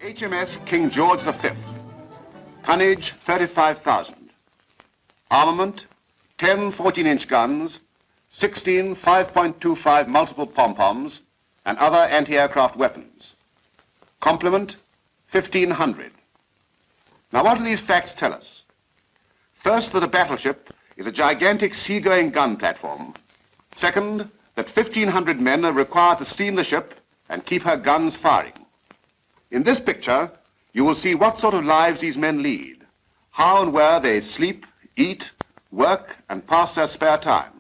HMS King George V, tonnage 35,000, armament 10 14-inch guns, 16 5.25 multiple pom-poms and other anti-aircraft weapons, complement 1,500. Now what do these facts tell us? First, that a battleship is a gigantic sea-going gun platform. Second, that 1,500 men are required to steam the ship and keep her guns firing. In this picture, you will see what sort of lives these men lead, how and where they sleep, eat, work, and pass their spare time.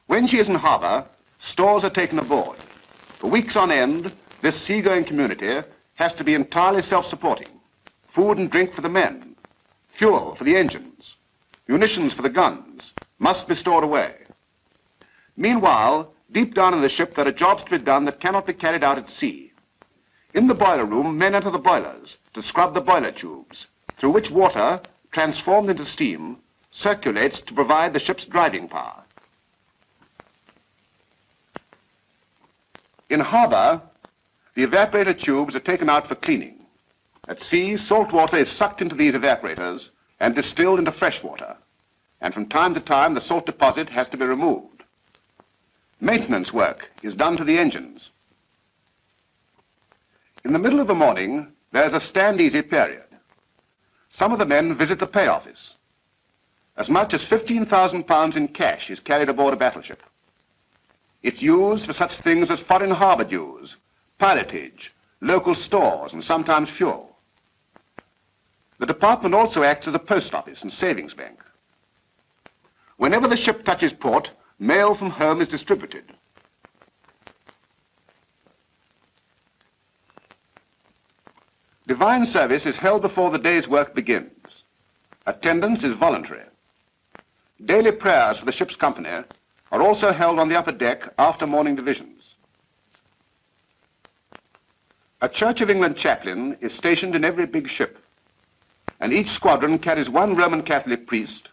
When she is in harbor, stores are taken aboard. For weeks on end, this seagoing community has to be entirely self-supporting. Food and drink for the men, fuel for the engines, munitions for the guns must be stored away. Meanwhile, deep down in the ship, there are jobs to be done that cannot be carried out at sea. In the boiler room, men enter the boilers to scrub the boiler tubes, through which water, transformed into steam, circulates to provide the ship's driving power. In harbor, the evaporator tubes are taken out for cleaning. At sea, salt water is sucked into these evaporators and distilled into fresh water, and from time to time the salt deposit has to be removed. Maintenance work is done to the engines. In the middle of the morning, there's a stand-easy period. Some of the men visit the pay office. As much as £15,000 in cash is carried aboard a battleship. It's used for such things as foreign harbour dues, pilotage, local stores, and sometimes fuel. The department also acts as a post office and savings bank. Whenever the ship touches port, mail from home is distributed. Divine service is held before the day's work begins. Attendance is voluntary. Daily prayers for the ship's company are also held on the upper deck after morning divisions. A Church of England chaplain is stationed in every big ship, and each squadron carries one Roman Catholic priest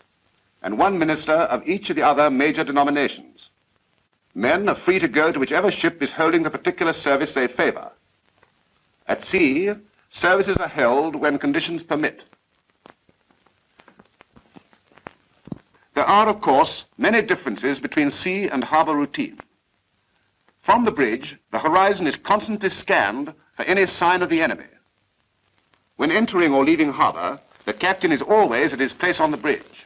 and one minister of each of the other major denominations. Men are free to go to whichever ship is holding the particular service they favor. At sea, services are held when conditions permit. There are, of course, many differences between sea and harbor routine. From the bridge, the horizon is constantly scanned for any sign of the enemy. When entering or leaving harbor, the captain is always at his place on the bridge.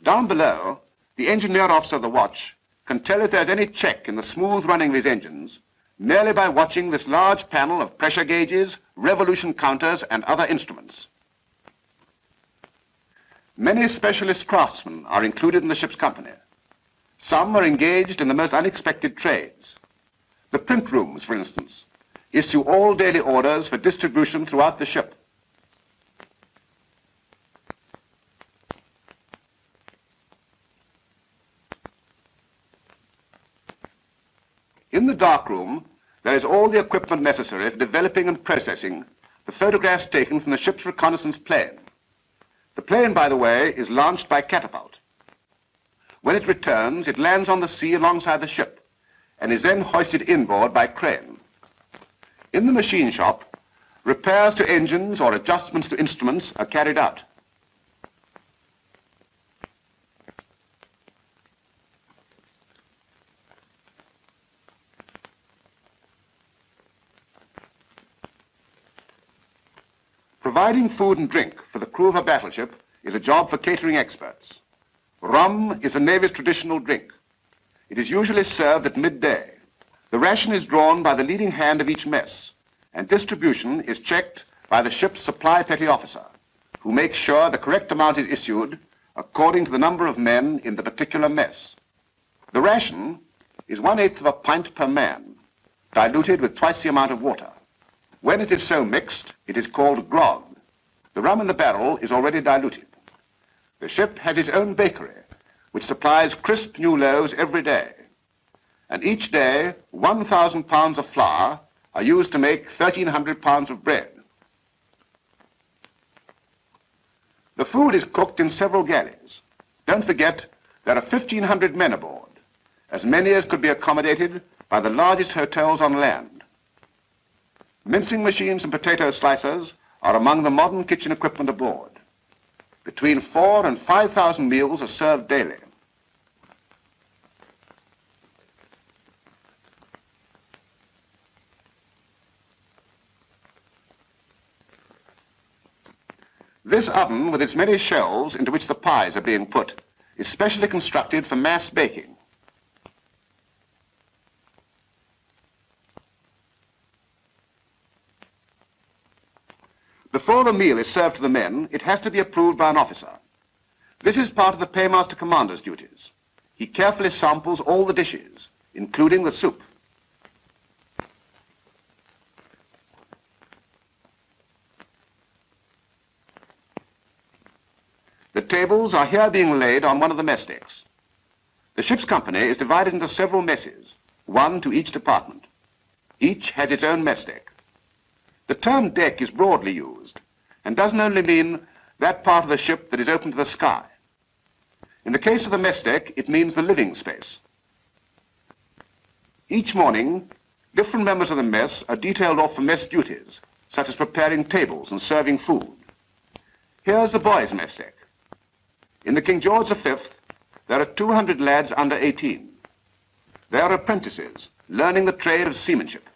Down below, the engineer officer of the watch can tell if there's any check in the smooth running of his engines merely by watching this large panel of pressure gauges, revolution counters, and other instruments. Many specialist craftsmen are included in the ship's company. Some are engaged in the most unexpected trades. The print rooms, for instance, issue all daily orders for distribution throughout the ship. In the darkroom, there is all the equipment necessary for developing and processing the photographs taken from the ship's reconnaissance plane. The plane, by the way, is launched by catapult. When it returns, it lands on the sea alongside the ship and is then hoisted inboard by crane. In the machine shop, repairs to engines or adjustments to instruments are carried out. Providing food and drink for the crew of a battleship is a job for catering experts. Rum is the Navy's traditional drink. It is usually served at midday. The ration is drawn by the leading hand of each mess, and distribution is checked by the ship's supply petty officer, who makes sure the correct amount is issued according to the number of men in the particular mess. The ration is 1/8 of a pint per man, diluted with twice the amount of water. When it is so mixed, it is called grog. The rum in the barrel is already diluted. The ship has its own bakery, which supplies crisp new loaves every day. And each day, 1,000 pounds of flour are used to make 1,300 pounds of bread. The food is cooked in several galleys. Don't forget, there are 1,500 men aboard, as many as could be accommodated by the largest hotels on land. Mincing machines and potato slicers are among the modern kitchen equipment aboard. Between 4,000 and 5,000 meals are served daily. This oven, with its many shelves into which the pies are being put, is specially constructed for mass baking. Before the meal is served to the men, it has to be approved by an officer. This is part of the paymaster commander's duties. He carefully samples all the dishes, including the soup. The tables are here being laid on one of the mess decks. The ship's company is divided into several messes, one to each department. Each has its own mess deck. The term deck is broadly used and doesn't only mean that part of the ship that is open to the sky. In the case of the mess deck, it means the living space. Each morning, different members of the mess are detailed off for mess duties, such as preparing tables and serving food. Here's the boys' mess deck. In the King George V, there are 200 lads under 18. They are apprentices, learning the trade of seamanship.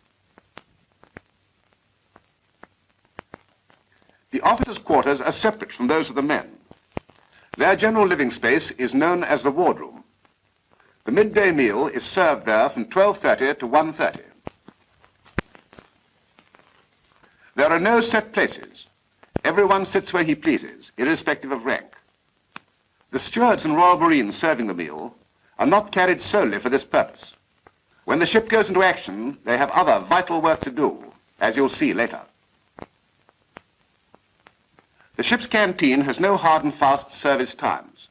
The officers' quarters are separate from those of the men. Their general living space is known as the wardroom. The midday meal is served there from 12:30 to 1:30. There are no set places. Everyone sits where he pleases, irrespective of rank. The stewards and Royal Marines serving the meal are not carried solely for this purpose. When the ship goes into action, they have other vital work to do, as you'll see later. The ship's canteen has no hard and fast service times.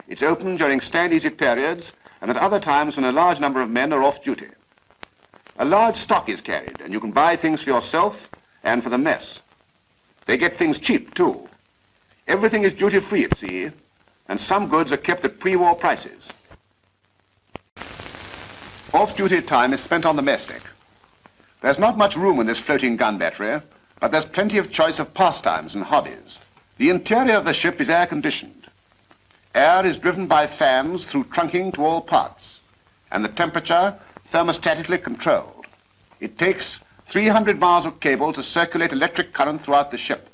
It's open during stand-easy periods and at other times when a large number of men are off duty. A large stock is carried, and you can buy things for yourself and for the mess. They get things cheap, too. Everything is duty-free at sea, and some goods are kept at pre-war prices. Off-duty time is spent on the mess deck. There's not much room in this floating gun battery, but there's plenty of choice of pastimes and hobbies. The interior of the ship is air-conditioned. Air is driven by fans through trunking to all parts, and the temperature thermostatically controlled. It takes 300 miles of cable to circulate electric current throughout the ship,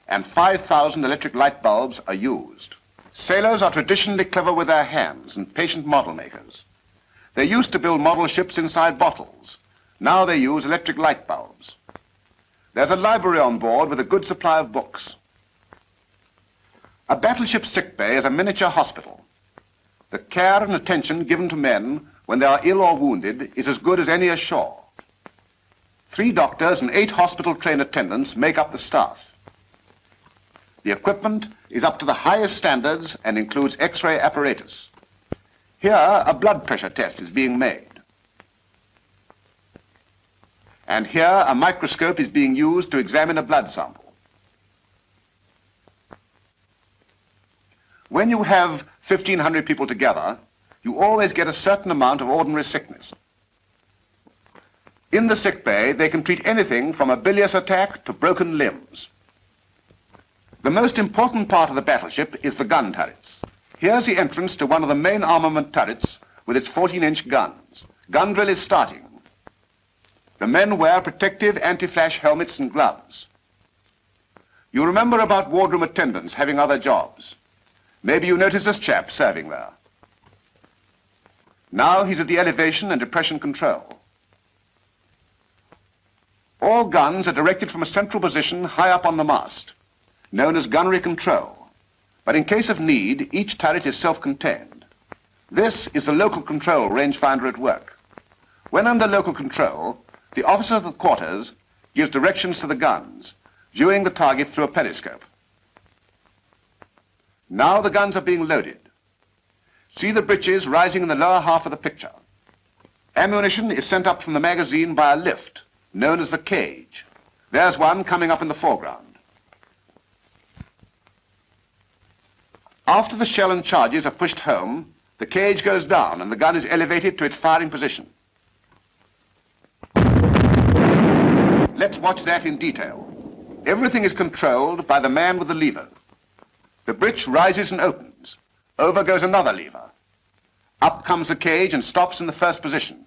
and 5,000 electric light bulbs are used. Sailors are traditionally clever with their hands and patient model makers. They used to build model ships inside bottles. Now they use electric light bulbs. There's a library on board with a good supply of books. A battleship sick bay is a miniature hospital. The care and attention given to men when they are ill or wounded is as good as any ashore. 3 doctors and 8 hospital-trained attendants make up the staff. The equipment is up to the highest standards and includes X-ray apparatus. Here, a blood pressure test is being made. And here, a microscope is being used to examine a blood sample. When you have 1,500 people together, you always get a certain amount of ordinary sickness. In the sick bay, they can treat anything from a bilious attack to broken limbs. The most important part of the battleship is the gun turrets. Here's the entrance to one of the main armament turrets with its 14-inch guns. Gun drill is starting. The men wear protective anti-flash helmets and gloves. You remember about wardroom attendants having other jobs. Maybe you notice this chap serving there. Now he's at the elevation and depression control. All guns are directed from a central position high up on the mast, known as gunnery control. But in case of need, each turret is self-contained. This is the local control rangefinder at work. When under local control, the officer of the quarters gives directions to the guns, viewing the target through a periscope. Now the guns are being loaded. See the breeches rising in the lower half of the picture. Ammunition is sent up from the magazine by a lift, known as the cage. There's one coming up in the foreground. After the shell and charges are pushed home, the cage goes down and the gun is elevated to its firing position. Let's watch that in detail. Everything is controlled by the man with the lever. The breech rises and opens. Over goes another lever. Up comes the cage and stops in the first position.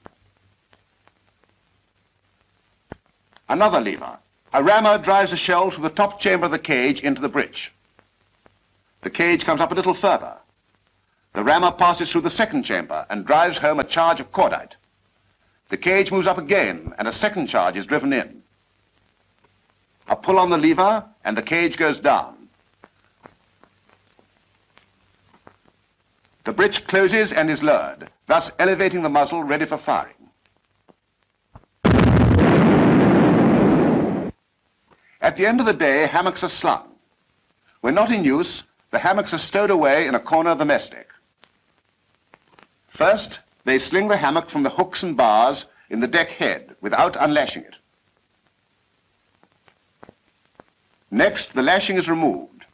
Another lever. A rammer drives a shell through the top chamber of the cage into the breech. The cage comes up a little further. The rammer passes through the second chamber and drives home a charge of cordite. The cage moves up again and a second charge is driven in. A pull on the lever and the cage goes down. The breech closes and is lowered, thus elevating the muzzle ready for firing. At the end of the day, hammocks are slung. When not in use, the hammocks are stowed away in a corner of the mess deck. First, they sling the hammock from the hooks and bars in the deck head without unlashing it. Next, the lashing is removed.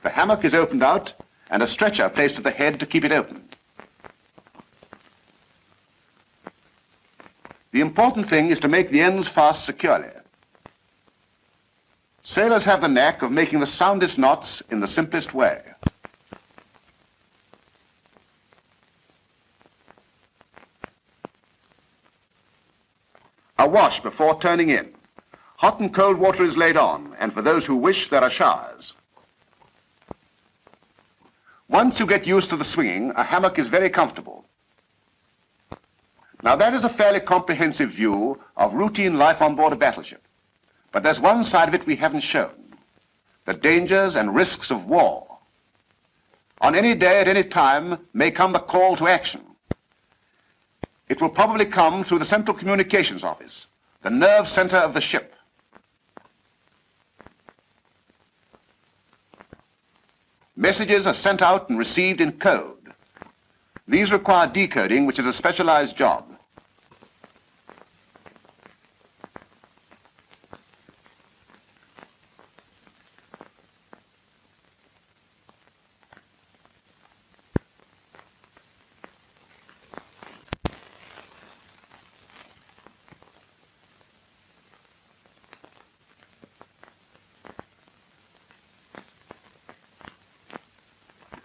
The hammock is opened out and a stretcher placed at the head to keep it open. The important thing is to make the ends fast securely. Sailors have the knack of making the soundest knots in the simplest way. A wash before turning in. Hot and cold water is laid on, and for those who wish, there are showers. Once you get used to the swinging, a hammock is very comfortable. Now that is a fairly comprehensive view of routine life on board a battleship. But there's one side of it we haven't shown, the dangers and risks of war. On any day at any time may come the call to action. It will probably come through the Central Communications Office, the nerve center of the ship. Messages are sent out and received in code. These require decoding, which is a specialized job.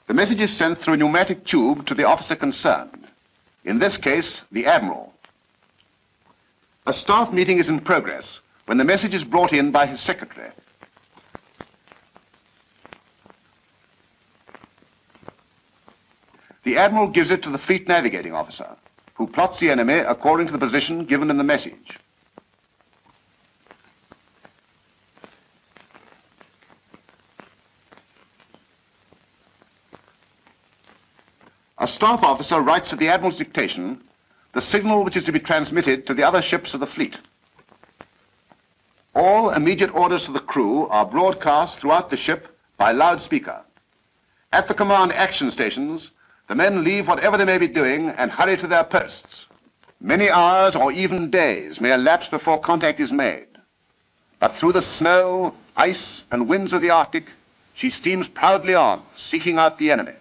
The message is sent through a pneumatic tube to the officer concerned, in this case, the Admiral. A staff meeting is in progress when the message is brought in by his secretary. The Admiral gives it to the Fleet Navigating Officer, who plots the enemy according to the position given in the message. A staff officer writes at the Admiral's dictation the signal which is to be transmitted to the other ships of the fleet. All immediate orders to the crew are broadcast throughout the ship by loudspeaker. At the command action stations, the men leave whatever they may be doing and hurry to their posts. Many hours or even days may elapse before contact is made. But through the snow, ice, and winds of the Arctic, she steams proudly on, seeking out the enemy.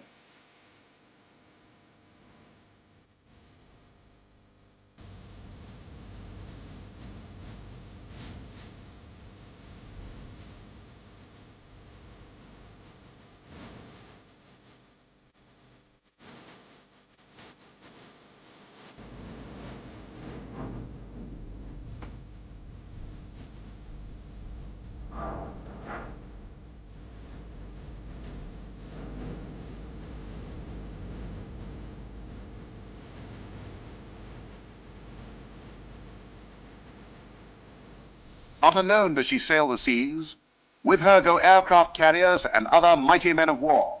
Not alone does she sail the seas. With her go aircraft carriers and other mighty men of war.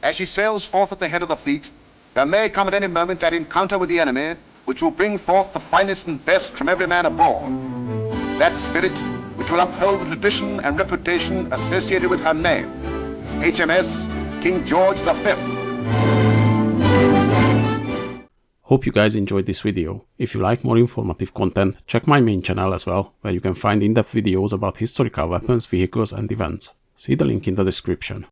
As she sails forth at the head of the fleet, there may come at any moment that encounter with the enemy, which will bring forth the finest and best from every man aboard. That spirit which will uphold the tradition and reputation associated with her name, HMS King George V. Hope you guys enjoyed this video. If you like more informative content, check my main channel as well, where you can find in-depth videos about historical weapons, vehicles and events. See the link in the description.